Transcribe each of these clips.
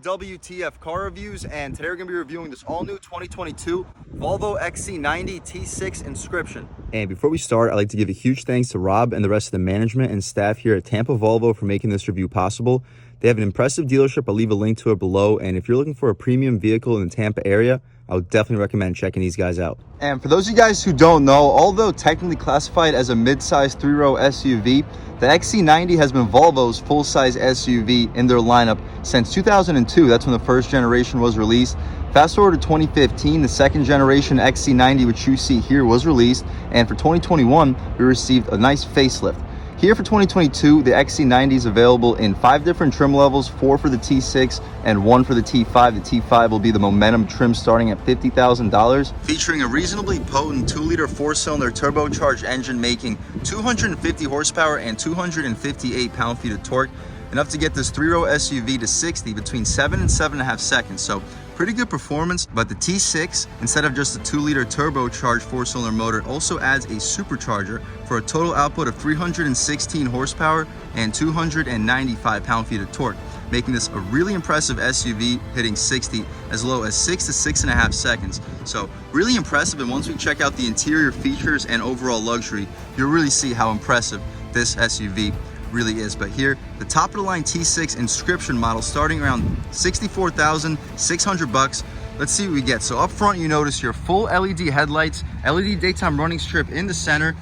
with W.T.F car reviews, and today we're going to be reviewing this all-new 2022 Volvo XC90 T6 Inscription. And before we start, I'd like to give a huge thanks to Rob and the rest of the management and staff here at Tampa Volvo for making this review possible. They have an impressive dealership. I'll leave a link to it below, and if you're looking for a premium vehicle in the Tampa area, I would definitely recommend checking these guys out. And for those of you guys who don't know, although technically classified as a mid-size three-row SUV, the XC90 has been Volvo's full-size SUV in their lineup since 2002. That's when the first generation was released. Fast forward to 2015, the second generation XC90, which you see here, was released. And for 2021, we received a nice facelift. Here for 2022, the XC90 is available in 5 different trim levels, 4 for the T6 and 1 for the T5. The T5 will be the Momentum trim starting at $50,000. Featuring a reasonably potent 2-liter 4-cylinder turbocharged engine making 250 horsepower and 258 pound-feet of torque. Enough to get this 3-row SUV to 60 between 7 and 7.5 seconds. So pretty good performance, but the T6, instead of just a 2-liter turbocharged 4-cylinder motor, also adds a supercharger for a total output of 316 horsepower and 295 pound-feet of torque, making this a really impressive SUV, hitting 60 as low as 6 to 6.5 seconds. So really impressive, and once we check out the interior features and overall luxury, you'll really see how impressive this SUV really is. But here, the top of the line T6 Inscription model starting around $64,600. Let's see what we get. So up front, you notice your full LED headlights, LED daytime running strip in the center.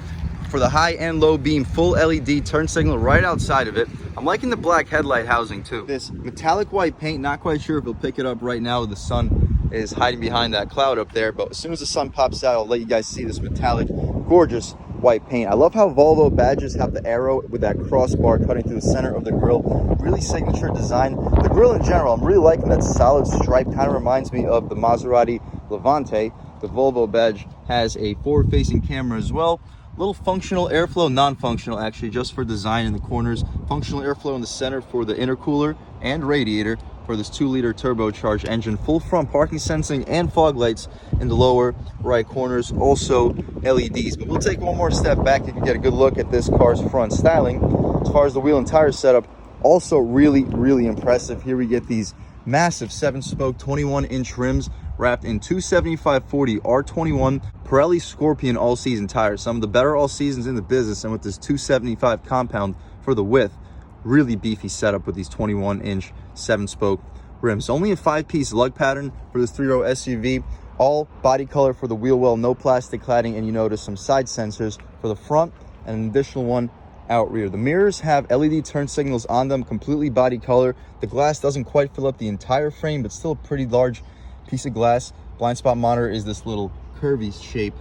For the high and low beam, full LED turn signal right outside of it. I'm liking the black headlight housing too. This metallic white paint, not quite sure if it'll pick it up right now. The sun is hiding behind that cloud up there, but as soon as the sun pops out, I'll let you guys see this metallic, gorgeous white paint. I love how Volvo badges have the arrow with that crossbar cutting through the center of the grille. Really signature design. The grille in general, I'm really liking that solid stripe. Kind of reminds me of the Maserati Levante. The Volvo badge has a forward-facing camera as well. Little functional airflow, non-functional actually, just for design in the corners. Functional airflow in the center for the intercooler and radiator for this 2-liter turbocharged engine. Full front parking sensing and fog lights in the lower right corners, also LEDs. But we'll take one more step back. You can get a good look at this car's front styling. As far as the wheel and tire setup, also really impressive. Here we get these massive 7-spoke 21-inch rims wrapped in 275/40 R21 Pirelli Scorpion all-season tires, some of the better all-seasons in the business. And with this 275 compound for the width, really beefy setup with these 21-inch 7-spoke rims. Only a 5-piece lug pattern for this 3-row SUV. All body color for the wheel well, no plastic cladding, and you notice some side sensors for the front and an additional one out rear. The mirrors have LED turn signals on them, completely body color. The glass doesn't quite fill up the entire frame, but still a pretty large piece of glass. Blind spot monitor is this little curvy shape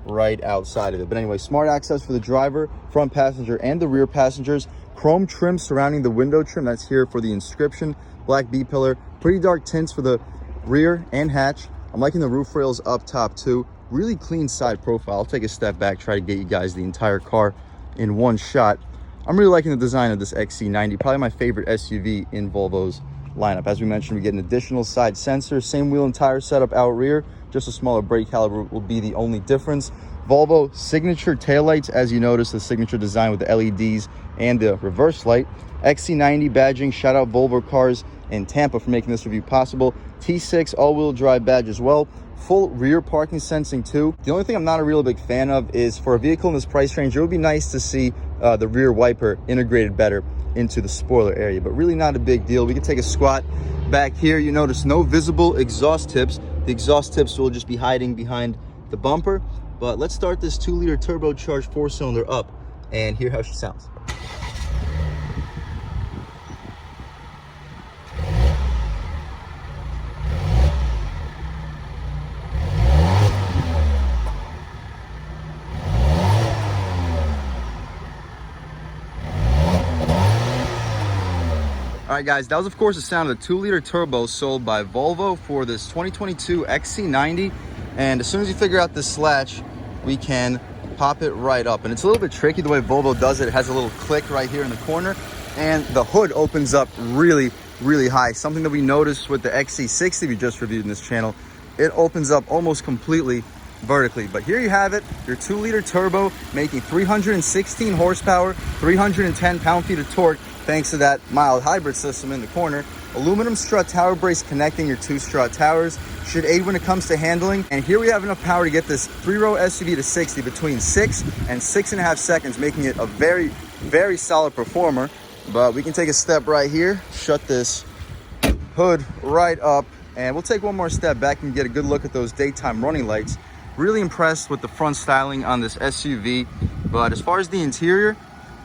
right outside of it. But anyway, smart access for the driver, front passenger, and the rear passengers. Chrome trim surrounding the window trim, that's here for the Inscription. Black B-pillar, pretty dark tints for the rear and hatch. I'm liking the roof rails up top too. Really clean side profile. I'll take a step back, try to get you guys the entire car in one shot. I'm really liking the design of this XC90, probably my favorite SUV in Volvo's lineup. As we mentioned, we get an additional side sensor, same wheel and tire setup out rear, just a smaller brake caliber will be the only difference. Volvo signature taillights, as you notice, the signature design with the LEDs and the reverse light. XC90 badging, shout out Volvo Cars in Tampa for making this review possible. T6 all-wheel drive badge as well. Full rear parking sensing too. The only thing I'm not a real big fan of is, for a vehicle in this price range, it would be nice to see the rear wiper integrated better into the spoiler area, but really not a big deal. We can take a squat back here. You notice no visible exhaust tips. The exhaust tips will just be hiding behind the bumper. But let's start this 2-liter turbocharged 4-cylinder up and hear how she sounds. All right, guys, that was, of course, the sound of the 2-liter turbo sold by Volvo for this 2022 XC90. And as soon as you figure out this latch, we can pop it right up. And it's a little bit tricky the way Volvo does it. It has a little click right here in the corner, and the hood opens up really high. Something that we noticed with the XC60 we just reviewed in this channel. It opens up almost completely vertically. But here you have it, your 2-liter turbo making 316 horsepower, 310 pound-feet of torque, thanks to that mild hybrid system in the corner. Aluminum strut tower brace connecting your two strut towers should aid when it comes to handling. And here we have enough power to get this 3-row SUV to 60 between 6 and 6.5 seconds, making it a very, very solid performer. But we can take a step right here, shut this hood right up, and we'll take one more step back and get a good look at those daytime running lights. Really impressed with the front styling on this SUV. But as far as the interior,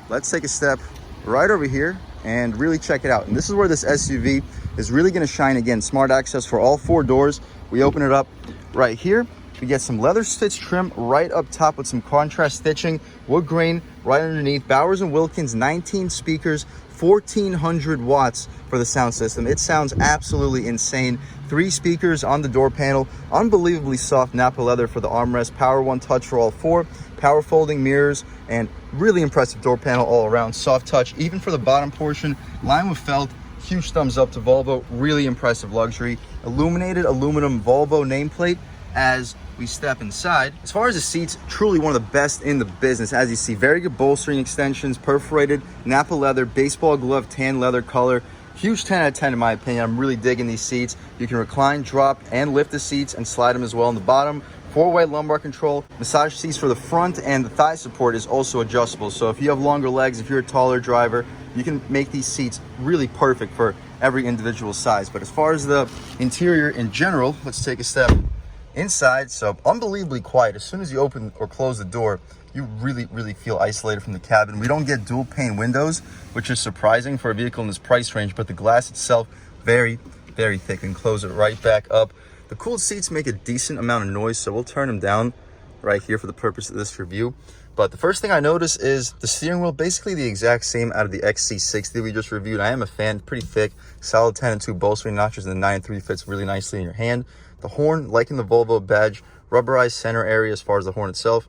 let's take a step right over here and really check it out. And this is where this SUV is really going to shine. Again, smart access for all 4 doors. We open it up right here. We get some leather stitch trim right up top with some contrast stitching, wood grain right underneath. Bowers & Wilkins 19 speakers, 1400 watts for the sound system. It sounds absolutely insane. 3 speakers on the door panel, unbelievably soft Napa leather for the armrest, Power One touch for all 4, power folding mirrors, and really impressive door panel all around. Soft touch even for the bottom portion, lined with felt. Huge thumbs up to Volvo. Really impressive luxury. Illuminated aluminum Volvo nameplate as we step inside. As far as the seats, truly one of the best in the business. As you see, very good bolstering extensions, perforated Napa leather, baseball glove tan leather color. Huge 10 out of 10 in my opinion. I'm really digging these seats. You can recline, drop, and lift the seats and slide them as well in the bottom. 4-way lumbar control. Massage seats for the front, and the thigh support is also adjustable. So if you have longer legs, if you're a taller driver, you can make these seats really perfect for every individual size. But as far as the interior in general, let's take a step inside. So unbelievably quiet. As soon as you open or close the door, you really feel isolated from the cabin. We don't get dual pane windows, which is surprising for a vehicle in this price range, but the glass itself very thick. And close it right back up. The cooled seats make a decent amount of noise, so we'll turn them down right here for the purpose of this review. But the first thing I notice is the steering wheel, basically the exact same out of the XC60 we just reviewed. I am a fan, pretty thick, solid 10 and 2 bolstering notches, and the 9 and 3 fits really nicely in your hand. The horn, like in the Volvo badge, rubberized center area as far as the horn itself.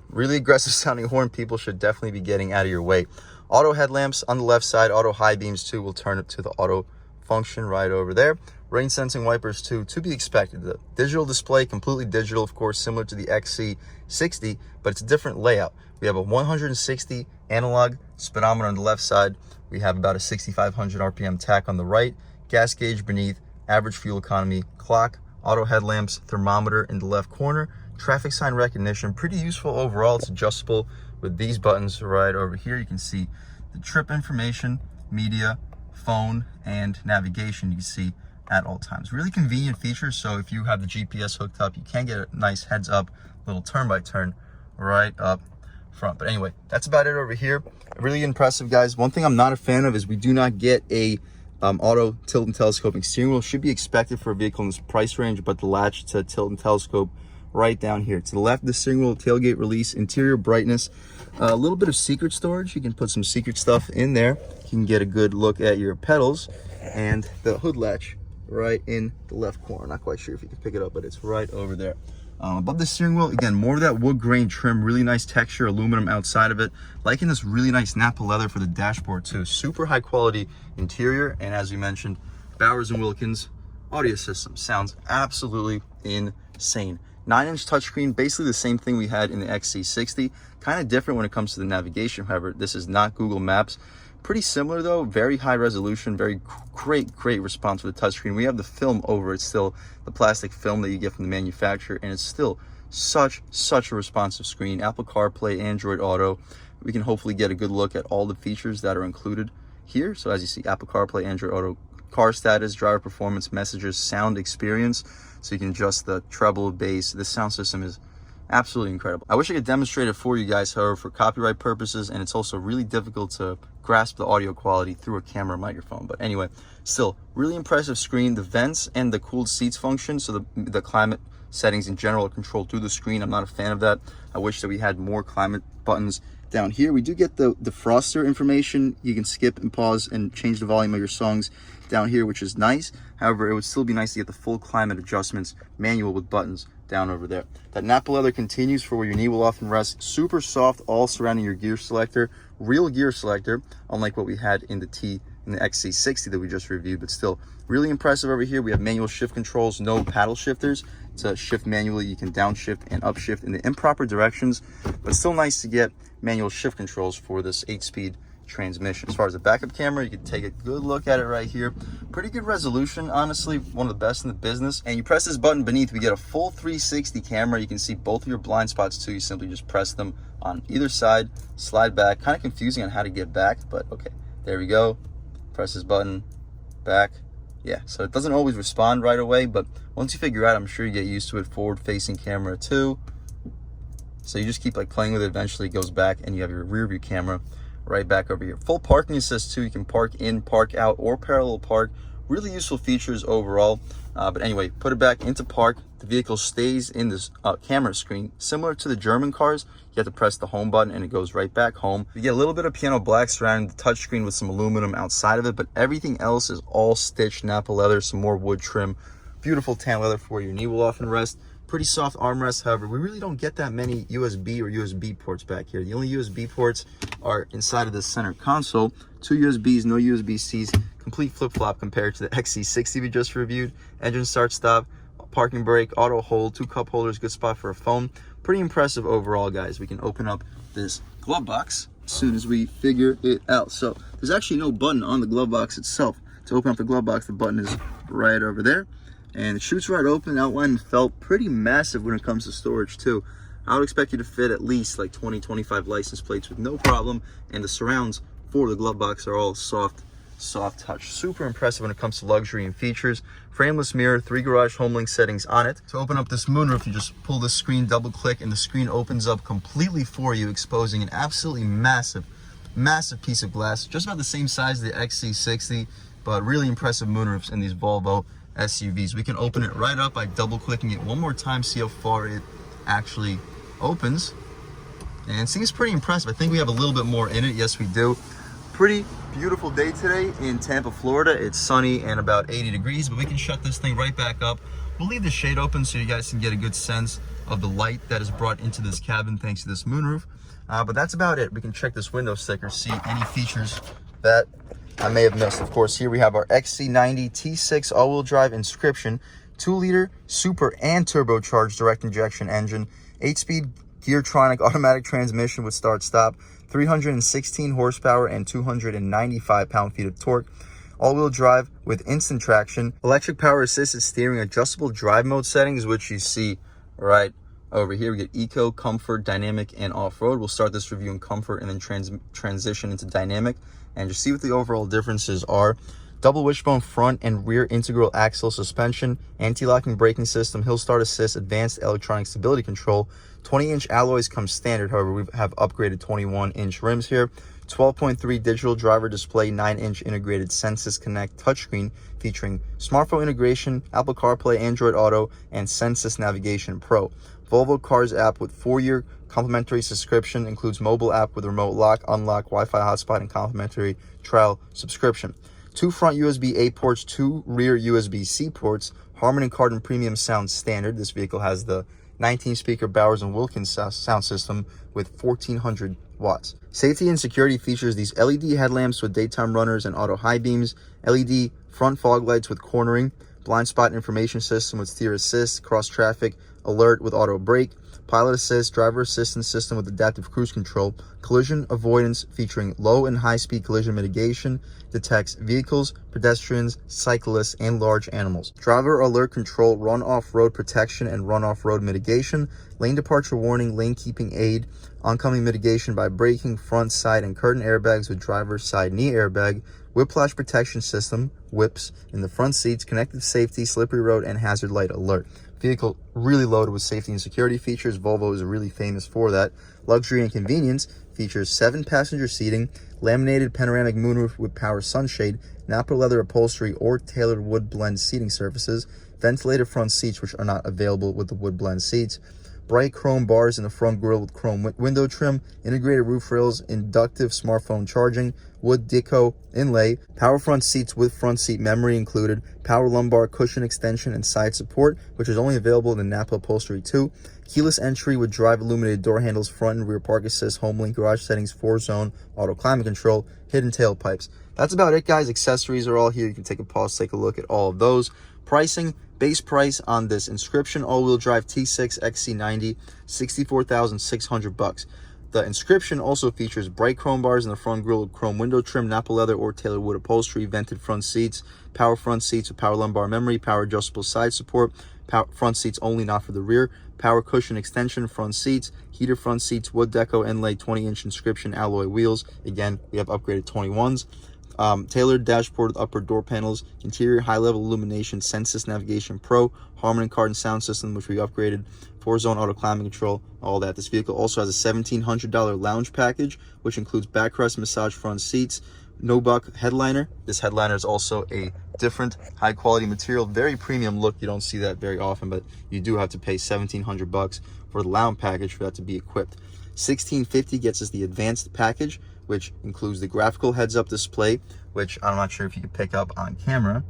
Really aggressive sounding horn. People should definitely be getting out of your way. Auto headlamps on the left side, auto high beams too. We'll turn it to the auto function right over there. Rain sensing wipers too, to be expected. The digital display, completely digital, of course, similar to the XC60, but it's a different layout. We have a 160 analog speedometer on the left side. We have about a 6,500 RPM tach on the right. Gas gauge beneath, average fuel economy, clock, auto headlamps, thermometer in the left corner, traffic sign recognition. Pretty useful overall. It's adjustable with these buttons right over here. You can see the trip information, media, phone, and navigation. You can see at all times. Really convenient feature. So if you have the GPS hooked up, you can get a nice heads up little turn-by-turn right up front. But anyway, that's about it over here. Really impressive, guys. One thing I'm not a fan of is we do not get a auto tilt and telescoping steering wheel. Should be expected for a vehicle in this price range, but the latch to tilt and telescope right down here. To the left, the steering wheel, tailgate release, interior brightness, a little bit of secret storage. You can put some secret stuff in there. You can get a good look at your pedals, and the hood latch right in the left corner. Not quite sure if you can pick it up, but it's right over there. Above the steering wheel, again, more of that wood grain trim, really nice texture, aluminum outside of it. Liking this really nice Napa leather for the dashboard too. Super high quality interior, and as we mentioned, Bowers & Wilkins audio system. Sounds absolutely insane. 9-inch touchscreen, basically the same thing we had in the XC60. Kind of different when it comes to the navigation, however. This is not Google Maps. Pretty similar though, very high resolution, very great response with the touchscreen. We have the film over it still, the plastic film that you get from the manufacturer, and it's still such a responsive screen. Apple CarPlay, Android Auto. We can hopefully get a good look at all the features that are included here. So as you see, Apple CarPlay, Android Auto, car status, driver performance, messages, sound experience. So you can adjust the treble, bass. This sound system is absolutely incredible. I wish I could demonstrate it for you guys, however, for copyright purposes, and it's also really difficult to grasp the audio quality through a camera or microphone. But anyway, still really impressive screen. The vents and the cooled seats function, so the climate settings in general are controlled through the screen. I'm not a fan of that. I wish that we had more climate buttons down here. We do get the defroster information. You can skip and pause and change the volume of your songs down here, which is nice. However, it would still be nice to get the full climate adjustments manual with buttons down over there. That Napa leather continues for where your knee will often rest. Super soft, all surrounding your gear selector. Real gear selector, unlike what we had in the XC60 that we just reviewed, but still really impressive over here. We have manual shift controls, no paddle shifters. To shift manually, you can downshift and upshift in the improper directions, but still nice to get manual shift controls for this 8-speed transmission. As far as the backup camera, you can take a good look at it right here. Pretty good resolution, honestly, one of the best in the business. And you press this button beneath, we get a full 360 camera. You can see both of your blind spots too. You simply just press them on either side, slide back. Kind of confusing on how to get back, but okay, there we go. Press this button, back. Yeah, so it doesn't always respond right away, but once you figure out, I'm sure you get used to it. Forward facing camera too. So you just keep like playing with it. Eventually it goes back and you have your rear view camera right back over here. Full parking assist too. You can park in, park out, or parallel park. Really useful features overall. But anyway, put it back into park. The vehicle stays in this camera screen. Similar to the German cars, you have to press the home button and it goes right back home. You get a little bit of piano black surrounding the touchscreen with some aluminum outside of it, but everything else is all stitched Napa leather, some more wood trim. Beautiful tan leather for where your knee will often rest. Pretty soft armrest. However, we really don't get that many USB or USB ports back here. The only USB ports are inside of the center console. 2 USBs, no USB-Cs. Complete flip-flop compared to the XC90 we just reviewed. Engine start stop, parking brake, auto hold, 2 cup holders, good spot for a phone. Pretty impressive overall, guys. We can open up this glove box as soon as we figure it out. So there's actually no button on the glove box itself. To open up the glove box, the button is right over there. And it shoots right open. Outline felt pretty massive when it comes to storage too. I would expect you to fit at least like 20-25 license plates with no problem. And the surrounds for the glove box are all soft touch. Super impressive when it comes to luxury and features. Frameless mirror, 3 garage home link settings on it. To open up this moonroof, you just pull the screen, double click, and the screen opens up completely for you, exposing an absolutely massive piece of glass. Just about the same size as the XC90, but really impressive moonroofs in these Volvo SUVs. We can open it right up by double clicking it one more time, see how far it actually opens. And it seems pretty impressive. I think we have a little bit more in it. Yes, we do. Pretty beautiful day today in Tampa, Florida. It's sunny and about 80 degrees, but we can shut this thing right back up. We'll leave the shade open so you guys can get a good sense of the light that is brought into this cabin thanks to this moonroof. But that's about it. We can check this window sticker, see any features that I may have missed. Of course, here we have our XC90 T6 all-wheel drive inscription, 2-liter super and turbocharged direct injection engine, 8-speed Geartronic automatic transmission with start-stop, 316 horsepower and 295 pound-feet of torque, all-wheel drive with instant traction, electric power assisted steering, adjustable drive mode settings, which you see right over here. We get eco, comfort, dynamic, and off-road. We'll start this review in comfort and then transition into dynamic and just see what the overall differences are. Double wishbone front and rear integral axle suspension, anti-locking braking system, hill start assist, advanced electronic stability control. 20-inch alloys come standard. However, we have upgraded 21-inch rims here. 12.3 digital driver display, 9-inch integrated Sensus Connect touchscreen featuring smartphone integration, Apple CarPlay, Android Auto, and Sensus Navigation Pro. Volvo Cars app with 4-year complimentary subscription, includes mobile app with remote lock, unlock, Wi-Fi hotspot, and complimentary trial subscription. 2 front USB-A ports, 2 rear USB-C ports, Harman Kardon premium sound standard. This vehicle has the 19-speaker Bowers & Wilkins sound system with 1400 watts. Safety and security features these LED headlamps with daytime runners and auto high beams, LED front fog lights with cornering, blind spot information system with steer assist, cross traffic alert with auto brake, pilot assist, driver assistance system with adaptive cruise control, collision avoidance featuring low and high speed collision mitigation, detects vehicles, pedestrians, cyclists, and large animals. Driver alert control, run off road protection and run off road mitigation, lane departure warning, lane keeping aid, oncoming mitigation by braking, front, side, and curtain airbags with driver's side knee airbag, whiplash protection system, whips in the front seats, connected safety, slippery road, and hazard light alert. Vehicle really loaded with safety and security features. Volvo is really famous for that. Luxury and convenience features 7-passenger seating, laminated panoramic moonroof with power sunshade, Napa leather upholstery or tailored wood blend seating surfaces, ventilated front seats which are not available with the wood blend seats, bright chrome bars in the front grille with chrome window trim, integrated roof rails, inductive smartphone charging, wood deco inlay, power front seats with front seat memory included, power lumbar cushion extension and side support, which is only available in the Napa upholstery too, keyless entry with drive illuminated door handles, front and rear park assist, home link garage settings, 4-zone auto climate control, hidden tailpipes. That's about it, guys. Accessories are all here. You can take a pause, take a look at all of those. Pricing, base price on this inscription all-wheel drive T6 XC90, $64,600. The Inscription also features bright chrome bars in the front grille, chrome window trim, Napa leather or tailored wood upholstery, vented front seats, power front seats with power lumbar memory, power adjustable side support, front seats only, not for the rear, power cushion extension, front seats, heater front seats, wood deco inlay, 20-inch Inscription alloy wheels. Again, we have upgraded 21s. Tailored dashboard with upper door panels, interior high-level illumination, Sensus Navigation Pro, Harman Kardon sound system, which we upgraded, 4-zone auto climate control, all that. This vehicle also has a $1,700 lounge package, which includes backrest massage front seats, no-buck headliner. This headliner is also a different high-quality material, very premium look. You don't see that very often, but you do have to pay $1,700 for the lounge package for that to be equipped. $1,650 gets us the advanced package, which includes the graphical heads-up display, which I'm not sure if you can pick up on camera,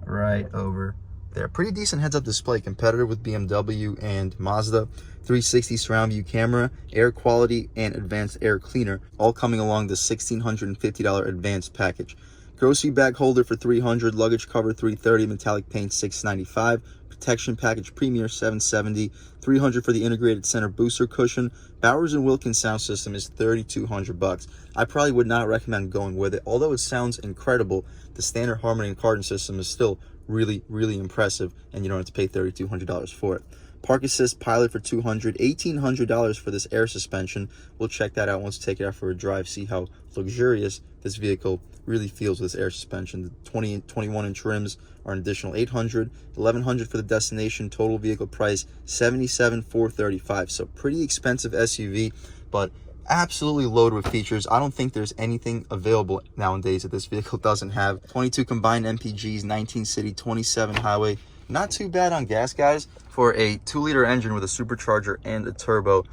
right over there. Pretty decent heads-up display, competitive with BMW and Mazda. 360 surround view camera, air quality, and advanced air cleaner, all coming along the $1,650 advanced package. Grocery bag holder for $300, luggage cover $330, metallic paint $695, protection package Premier $770, $300 for the integrated center booster cushion. Bowers & Wilkins sound system is $3,200. I probably would not recommend going with it. Although it sounds incredible, the standard Harman Kardon system is still really, really impressive, and you don't have to pay $3,200 for it. Park Assist Pilot for $200, $1,800 for this air suspension. We'll check that out once we take it out for a drive, see how luxurious this vehicle really feels with this air suspension. The 20 and 21-inch rims are an additional $800, $1,100 for the destination. Total vehicle price $77,435. So pretty expensive SUV, but absolutely loaded with features. I don't think there's anything available nowadays that this vehicle doesn't have. 22 combined MPGs, 19 city, 27 highway. Not too bad on gas, guys, for a 2-liter engine with a supercharger and a turbo.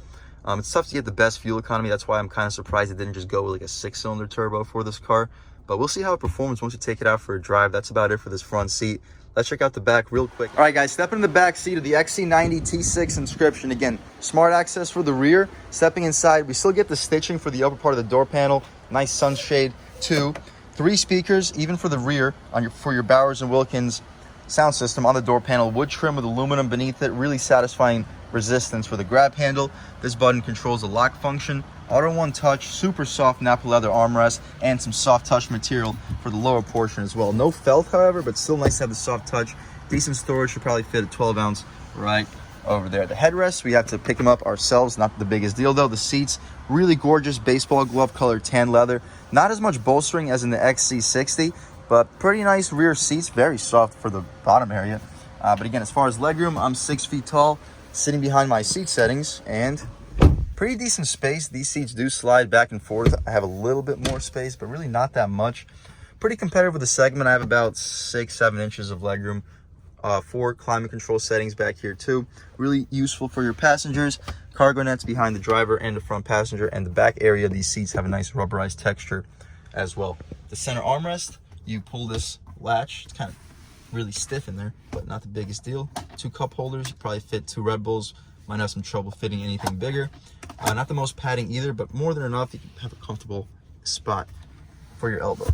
It's tough to get the best fuel economy. That's why I'm kind of surprised it didn't just go with like a 6-cylinder turbo for this car. But we'll see how it performs once you take it out for a drive. That's about it for this front seat. Let's check out the back real quick. All right, guys, stepping in the back seat of the XC90 T6 Inscription. Again, smart access for the rear. Stepping inside, we still get the stitching for the upper part of the door panel. Nice sunshade too. 3 speakers, even for the rear, for your Bowers & Wilkins sound system on the door panel. Wood trim with aluminum beneath it. Really satisfying resistance for the grab handle. This button controls the lock function. Auto One Touch, super soft Napa leather armrest, and some soft touch material for the lower portion as well. No felt, however, but still nice to have the soft touch. Decent storage, should probably fit a 12-ounce right over there. The headrests, we have to pick them up ourselves. Not the biggest deal though. The seats, really gorgeous baseball glove color tan leather. Not as much bolstering as in the XC60, but pretty nice rear seats. Very soft for the bottom area. But again, as far as legroom, I'm 6 feet tall, sitting behind my seat settings, and pretty decent space. These seats do slide back and forth. I have a little bit more space, but really not that much. Pretty competitive with the segment. I have about 6-7 inches of legroom. 4 climate control settings back here too. Really useful for your passengers. Cargo nets behind the driver and the front passenger, and the back area of these seats have a nice rubberized texture as well. The center armrest, you pull this latch. It's kind of really stiff in there, but not the biggest deal. 2 cup holders, probably fit 2 Red Bulls. Might have some trouble fitting anything bigger. Not the most padding either, but more than enough. You can have a comfortable spot for your elbow.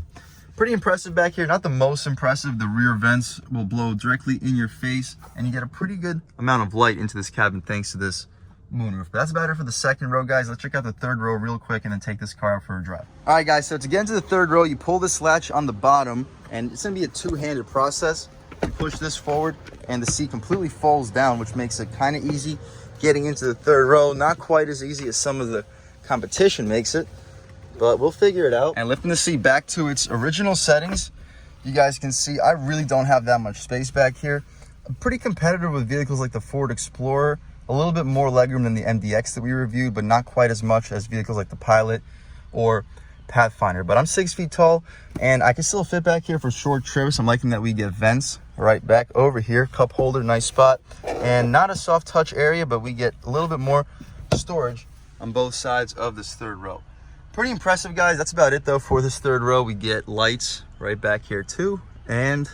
Pretty impressive back here. Not the most impressive. The rear vents will blow directly in your face, and you get a pretty good amount of light into this cabin thanks to this moonroof. But that's about it for the second row, guys. Let's check out the third row real quick and then take this car out for a drive. All right, guys, so to get into the third row, you pull this latch on the bottom, and it's gonna be a 2-handed process. You push this forward and the seat completely folds down, which makes it kind of easy getting into the third row. Not quite as easy as some of the competition makes it, but we'll figure it out. And lifting the seat back to its original settings, you guys can see I really don't have that much space back here. I'm pretty competitive with vehicles like the Ford Explorer. A little bit more legroom than the MDX that we reviewed, but not quite as much as vehicles like the Pilot or Pathfinder. But I'm 6 feet tall, and I can still fit back here for short trips. I'm liking that we get vents right back over here. Cup holder, nice spot. And not a soft touch area, but we get a little bit more storage on both sides of this third row. Pretty impressive, guys. That's about it though for this third row. We get lights right back here too, and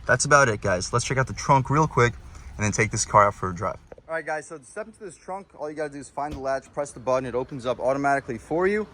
that's about it, guys. Let's check out the trunk real quick and then take this car out for a drive. All right, guys, so to step into this trunk, all you gotta do is find the latch, press the button, it opens up automatically for you.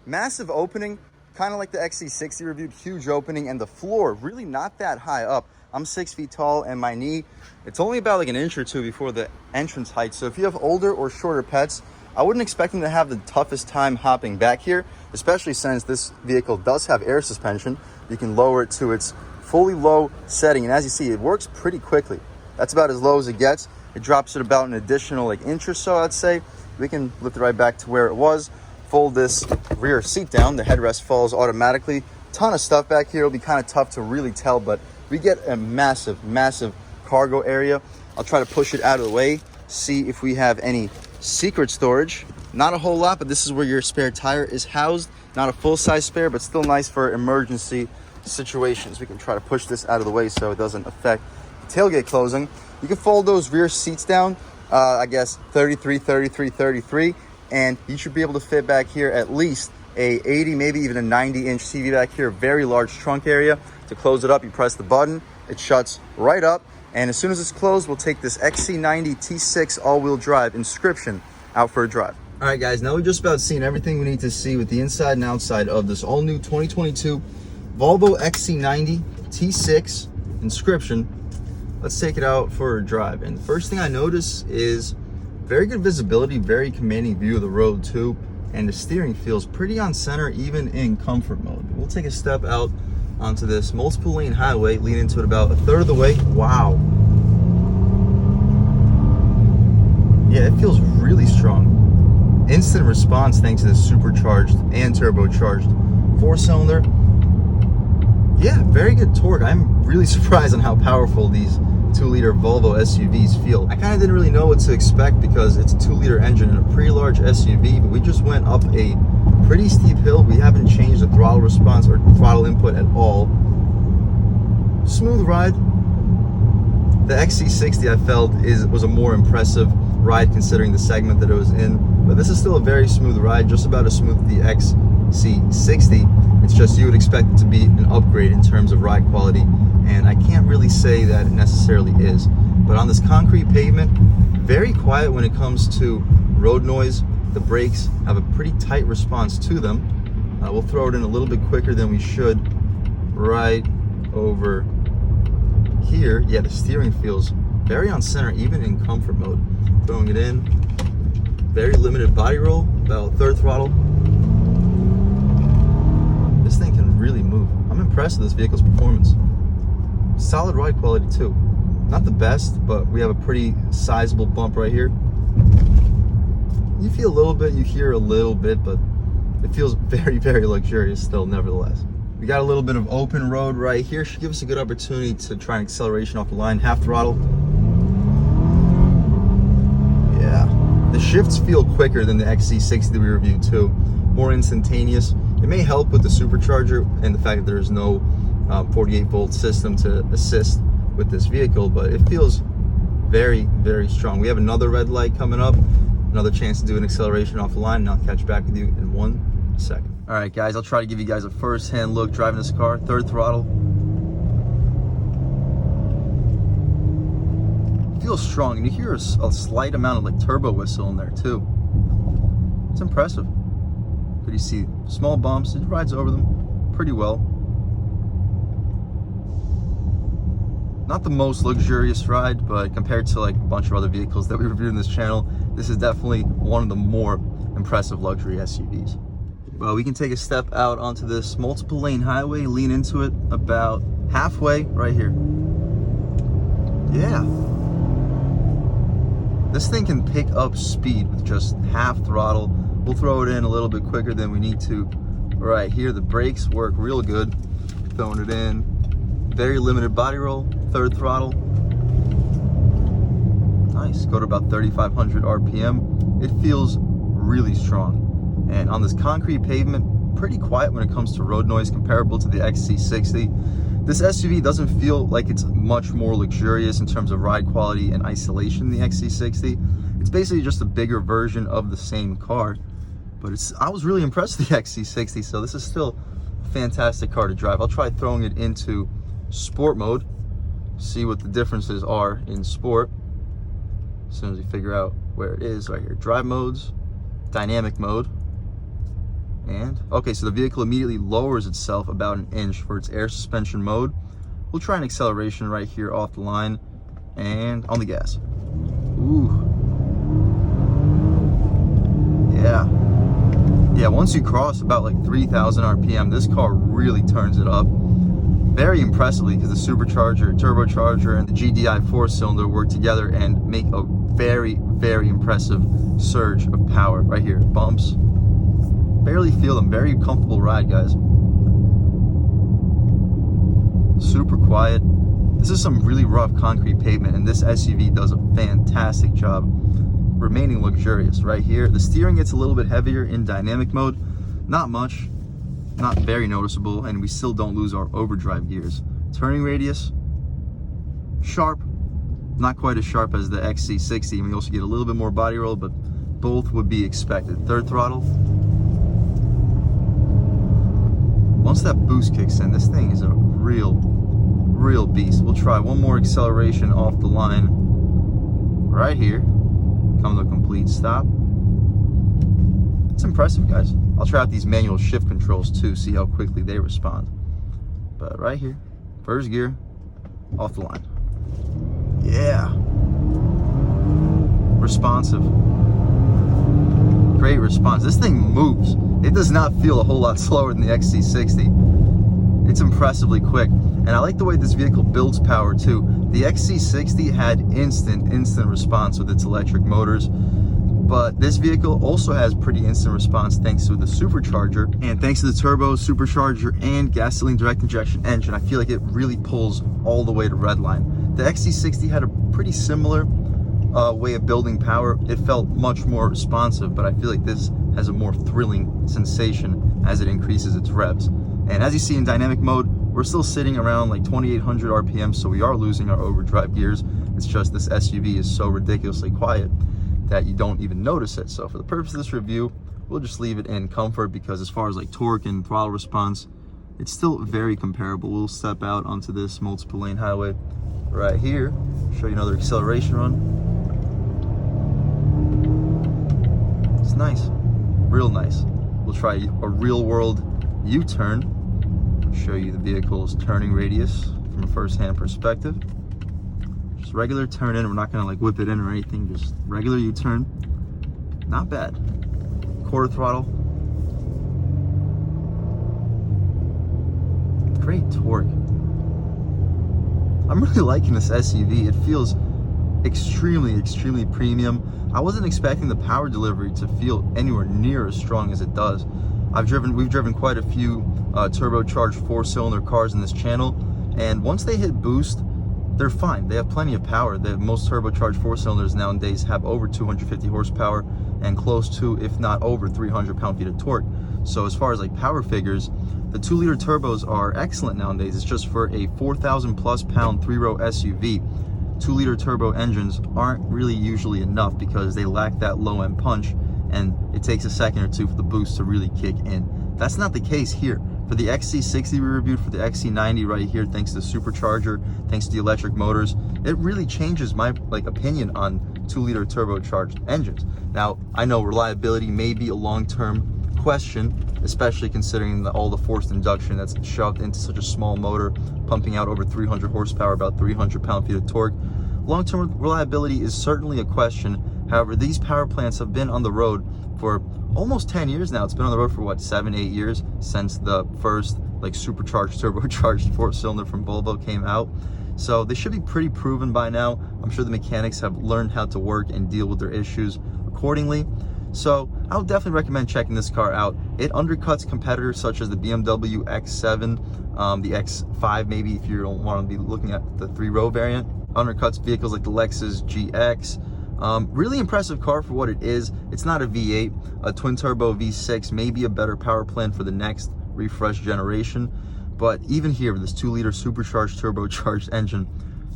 Massive opening, kind of like the XC60 reviewed. Huge opening, and the floor really not that high up. I'm 6 feet tall, and my knee, it's only about like an inch or two before the entrance height. So if you have older or shorter pets, I wouldn't expect him to have the toughest time hopping back here, especially since this vehicle does have air suspension. You can lower it to its fully low setting, and as you see, it works pretty quickly. That's about as low as it gets. It drops it about an additional like inch or so, I'd say. We can lift it right back to where it was. Fold this rear seat down. The headrest falls automatically. Ton of stuff back here. It'll be kind of tough to really tell, but we get a massive, massive cargo area. I'll try to push it out of the way, see if we have any secret storage. Not a whole lot, but this is where your spare tire is housed. Not a full-size spare, but still nice for emergency situations. We can try to push this out of the way so it doesn't affect the tailgate closing. You can fold those rear seats down, I guess 33, 33, 33, and you should be able to fit back here at least a 80, maybe even a 90-inch TV back here. Very large trunk area. To close it up, you press the button, it shuts right up, and as soon as it's closed, we'll take this XC90 T6 all-wheel drive Inscription out for a drive. All right, guys, now we've just about seen everything we need to see with the inside and outside of this all-new 2022 Volvo XC90 T6 Inscription. Let's take it out for a drive. And the first thing I notice is very good visibility, very commanding view of the road too, and the steering feels pretty on center even in comfort mode. We'll take a step out onto this multiple lane highway, lean into it about a third of the way. Wow. Yeah, it feels really strong. Instant response thanks to the supercharged and turbocharged 4-cylinder. Yeah, very good torque. I'm really surprised on how powerful these 2-liter Volvo SUVs feel. I kind of didn't really know what to expect because it's a 2-liter engine in a pretty large SUV, but we just went up a pretty steep hill. We haven't changed the throttle response or throttle input at all. Smooth ride. The XC60 I felt was a more impressive ride considering the segment that it was in, but this is still a very smooth ride, just about as smooth as the XC60. It's just you would expect it to be an upgrade in terms of ride quality, and I can't really say that it necessarily is. But on this concrete pavement, very quiet when it comes to road noise. The brakes have a pretty tight response to them. We'll throw it in a little bit quicker than we should right over here. Yeah, the steering feels very on center, even in comfort mode. Throwing it in, very limited body roll, about third throttle. This thing can really move. I'm impressed with this vehicle's performance. Solid ride quality too. Not the best, but we have a pretty sizable bump right here. You feel a little bit, you hear a little bit, but it feels very, very luxurious still, nevertheless. We got a little bit of open road right here. Should give us a good opportunity to try an acceleration off the line. Half throttle. Yeah. The shifts feel quicker than the XC60 that we reviewed too. More instantaneous. It may help with the supercharger and the fact that there's no 48-volt system to assist with this vehicle, but it feels very, very strong. We have another red light coming up. Another chance to do an acceleration off the line, and I'll catch back with you in 1 second. All right, guys, I'll try to give you guys a first-hand look driving this car. Third throttle. Feels strong, and you hear a slight amount of like turbo whistle in there too. It's impressive. But you see small bumps, it rides over them pretty well. Not the most luxurious ride, but compared to like a bunch of other vehicles that we reviewed in this channel, this is definitely one of the more impressive luxury SUVs. Well, we can take a step out onto this multiple lane highway, lean into it about halfway right here. Yeah. This thing can pick up speed with just half throttle. We'll throw it in a little bit quicker than we need to. Right here, the brakes work real good. Throwing it in. Very limited body roll, third throttle. Nice, go to about 3,500 RPM. It feels really strong. And on this concrete pavement, pretty quiet when it comes to road noise, comparable to the XC60. This SUV doesn't feel like it's much more luxurious in terms of ride quality and isolation than the XC60. It's basically just a bigger version of the same car. But I was really impressed with the XC60, so this is still a fantastic car to drive. I'll try throwing it into sport mode, see what the differences are in sport as soon as we figure out where it is. Right here, drive modes, dynamic mode, and okay, so the vehicle immediately lowers itself about an inch for its air suspension mode. We'll try an acceleration right here off the line and on the gas. Ooh, Yeah, once you cross about like 3,000 RPM, this car really turns it up very impressively, because the supercharger, turbocharger, and the GDI 4-cylinder work together and make a very, very impressive surge of power. Right here, bumps, barely feel them. Very comfortable ride, guys. Super quiet. This is some really rough concrete pavement, and this SUV does a fantastic job remaining luxurious. Right here, the steering gets a little bit heavier in dynamic mode. Not much, not very noticeable, and we still don't lose our overdrive gears. Turning radius, sharp, not quite as sharp as the XC60, and we also get a little bit more body roll, but both would be expected. Third throttle. Once that boost kicks in, this thing is a real beast. We'll try one more acceleration off the line. Right here, come to a complete stop. It's impressive, guys. I'll try out these manual shift controls too, see how quickly they respond. But right here, first gear, off the line. Yeah. Responsive. Great response. This thing moves. It does not feel a whole lot slower than the XC60. It's impressively quick. And I like the way this vehicle builds power too. The XC60 had instant response with its electric motors, but this vehicle also has pretty instant response thanks to the supercharger, and thanks to the turbo, supercharger, and gasoline direct injection engine. I feel like it really pulls all the way to redline. The XC60 had a pretty similar way of building power. It felt much more responsive, but I feel like this has a more thrilling sensation as it increases its revs. And as you see in dynamic mode, we're still sitting around like 2,800 RPM, so we are losing our overdrive gears. It's just this SUV is so ridiculously quiet that you don't even notice it. So for the purpose of this review, we'll just leave it in comfort, because as far as like torque and throttle response, it's still very comparable. We'll step out onto this multiple lane highway right here, show you another acceleration run. It's nice, real nice. We'll try a real world U-turn, show you the vehicle's turning radius from a first-hand perspective. Just regular turn in, we're not gonna like whip it in or anything, just regular U-turn. Not bad. Quarter throttle. Great torque. I'm really liking this SUV. It feels extremely premium. I wasn't expecting the power delivery to feel anywhere near as strong as it does. We've driven quite a few turbocharged 4-cylinder cars in this channel, and once they hit boost, they're fine. They have plenty of power. Most turbocharged 4-cylinders nowadays have over 250 horsepower and close to, if not over, 300 pound-feet of torque. So as far as like power figures, the 2-liter turbos are excellent nowadays. It's just for a 4,000 plus pound 3-row SUV. 2-liter turbo engines aren't really usually enough because they lack that low-end punch, and it takes a second or two for the boost to really kick in. That's not the case here. For the XC60 we reviewed, for the XC90 right here, thanks to the supercharger, thanks to the electric motors, it really changes my opinion on 2-liter turbocharged engines. Now, I know reliability may be a long-term question, especially considering all the forced induction that's shoved into such a small motor, pumping out over 300 horsepower, about 300 pound-feet of torque. Long-term reliability is certainly a question. However, these power plants have been on the road for almost 10 years now. It's been on the road for what, 7-8 years since the first like supercharged turbocharged 4-cylinder from Volvo came out. So they should be pretty proven by now. I'm sure the mechanics have learned how to work and deal with their issues accordingly. So I would definitely recommend checking this car out. It undercuts competitors such as the BMW X7, the X5 maybe if you don't want to be looking at the 3-row variant. Undercuts vehicles like the Lexus GX. Really impressive car for what it is. It's not a V8. A twin turbo V6 may be a better power plant for the next refresh generation, but even here with this 2-liter supercharged turbocharged engine,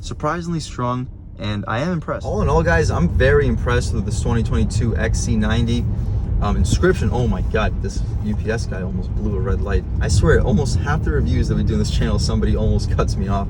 surprisingly strong, and I am impressed. All in all, guys, I'm very impressed with this 2022 XC90. Inscription, oh my god, this UPS guy almost blew a red light. I swear, almost half the reviews that we do in this channel, somebody almost cuts me off.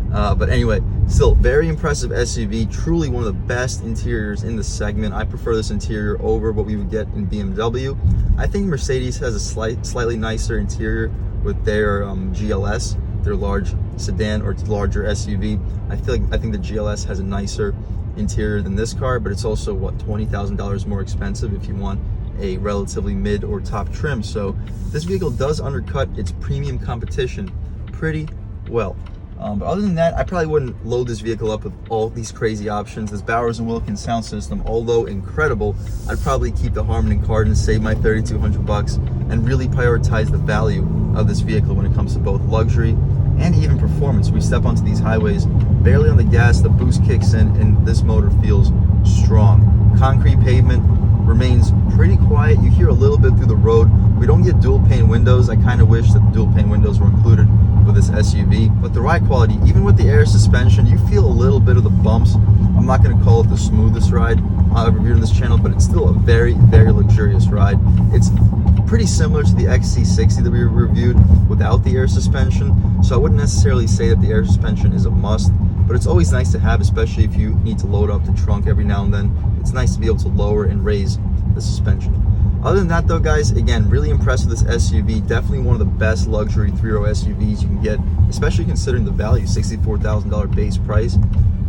But anyway, still very impressive SUV, truly one of the best interiors in the segment. I prefer this interior over what we would get in BMW. I think Mercedes has a slightly nicer interior with their GLS, their large sedan or larger SUV. I think the GLS has a nicer interior than this car, but it's also what, $20,000 more expensive if you want a relatively mid or top trim. So this vehicle does undercut its premium competition pretty well. But other than that, I probably wouldn't load this vehicle up with all these crazy options. This Bowers & Wilkins sound system, although incredible, I'd probably keep the Harman & Kardon, save my $3,200 and really prioritize the value of this vehicle when it comes to both luxury and even performance. We step onto these highways, barely on the gas, the boost kicks in, and this motor feels strong. Concrete pavement remains pretty quiet. You hear a little bit through the road. We don't get dual pane windows. I kind of wish that the dual pane windows were included with this SUV. But the ride quality, even with the air suspension, you feel a little bit of the bumps. I'm not going to call it the smoothest ride I've reviewed on this channel, but it's still a very, very luxurious ride. It's pretty similar to the XC60 that we reviewed without the air suspension. So I wouldn't necessarily say that the air suspension is a must, but it's always nice to have, especially if you need to load up the trunk every now and then. It's nice to be able to lower and raise the suspension. Other than that though, guys, again, really impressed with this SUV. Definitely one of the best luxury three-row SUVs you can get, especially considering the value, $64,000 base price.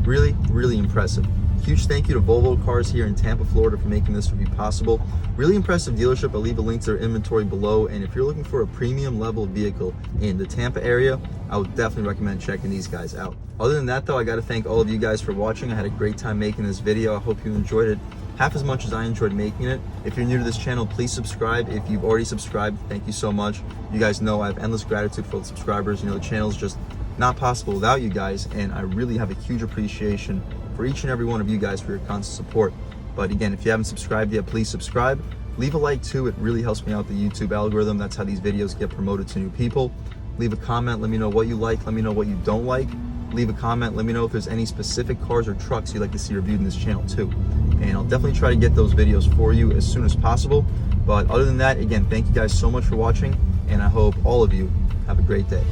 Really, really impressive. Huge thank you to Volvo Cars here in Tampa, Florida for making this review possible. Really impressive dealership. I'll leave a link to their inventory below. And if you're looking for a premium level vehicle in the Tampa area, I would definitely recommend checking these guys out. Other than that though, I got to thank all of you guys for watching. I had a great time making this video. I hope you enjoyed it half as much as I enjoyed making it. If you're new to this channel, please subscribe. If you've already subscribed, thank you so much. You guys know I have endless gratitude for the subscribers. You know, the channel is just not possible without you guys, and I really have a huge appreciation for each and every one of you guys for your constant support. But again, if you haven't subscribed yet, please subscribe. Leave a like too. It really helps me out the YouTube algorithm. That's how these videos get promoted to new people. Leave a comment. Let me know what you like. Let me know what you don't like. Leave a comment. Let me know if there's any specific cars or trucks you'd like to see reviewed in this channel too. And I'll definitely try to get those videos for you as soon as possible. But other than that, again, thank you guys so much for watching, and I hope all of you have a great day.